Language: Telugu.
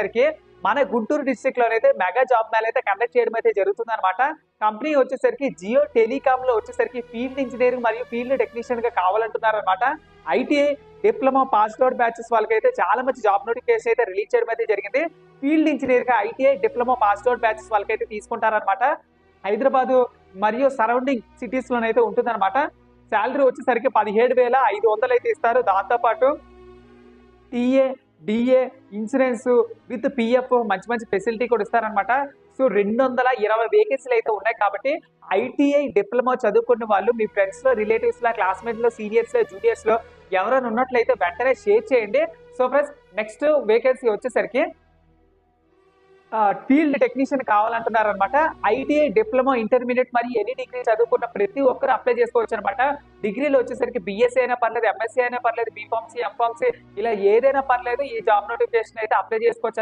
వచ్చేసరికి మన గుంటూరు డిస్ట్రిక్ట్ లోనైతే మెగా జాబ్ మేళ అయితే కండక్ట్ చేయడం అయితే జరుగుతుంది అనమాట. కంపెనీ వచ్చేసరికి జియో టెలికామ్ లో వచ్చేసరికి ఫీల్డ్ ఇంజనీరింగ్ మరియు ఫీల్డ్ టెక్నీషియన్ గా కావాలంటున్నారు అనమాట. ITI diploma pass out batches వాళ్ళకైతే చాలా మంచి జాబ్ నోటిఫికేషన్ అయితే రిలీజ్ చేయడం అయితే జరిగింది. ఫీల్డ్ ఇంజనీర్ గా ITI diploma pass out batches వాళ్ళకైతే తీసుకుంటారనమాట. హైదరాబాద్ మరియు సరౌండింగ్ సిటీస్ లోనైతే ఉంటుందన్నమాట. శాలరీ వచ్చేసరికి 17,500 అయితే ఇస్తారు. దాంతో పాటు TA, DA, insurance with PF మంచి మంచి ఫెసిలిటీ కూడా ఇస్తారనమాట. సో 220 వేకెన్సీలు అయితే ఉన్నాయి. కాబట్టి ఐటీఐ డిప్లొమా చదువుకున్న వాళ్ళు మీ ఫ్రెండ్స్ లో, రిలేటివ్స్ లో, క్లాస్మేట్స్ లో, సీనియర్స్ లో, జూనియర్స్ లో ఎవరైనా ఉన్నట్లయితే వెంటనే షేర్ చేయండి. సో ఫ్రెండ్స్, నెక్స్ట్ వేకెన్సీ వచ్చేసరికి ఫీల్డ్ టెక్నీషియన్ కావాలంటున్నారు అనమాట. ఐటీఐ డిప్లొమా, ఇంటర్మీడియట్ మరియు ఎనీ డిగ్రీ చదువుకున్న ప్రతి ఒక్కరు అప్లై చేసుకోవచ్చు అనమాట. డిగ్రీలో వచ్చేసరికి బీఎస్సీ అయినా పర్లేదు, ఎంఎస్సీ అయినా పర్లేదు, బీఫార్మసీ, ఎంఫార్మసీ ఇలా ఏదైనా పర్లేదు. ఈ జాబ్ నోటిఫికేషన్ అయితే అప్లై చేసుకోవచ్చు.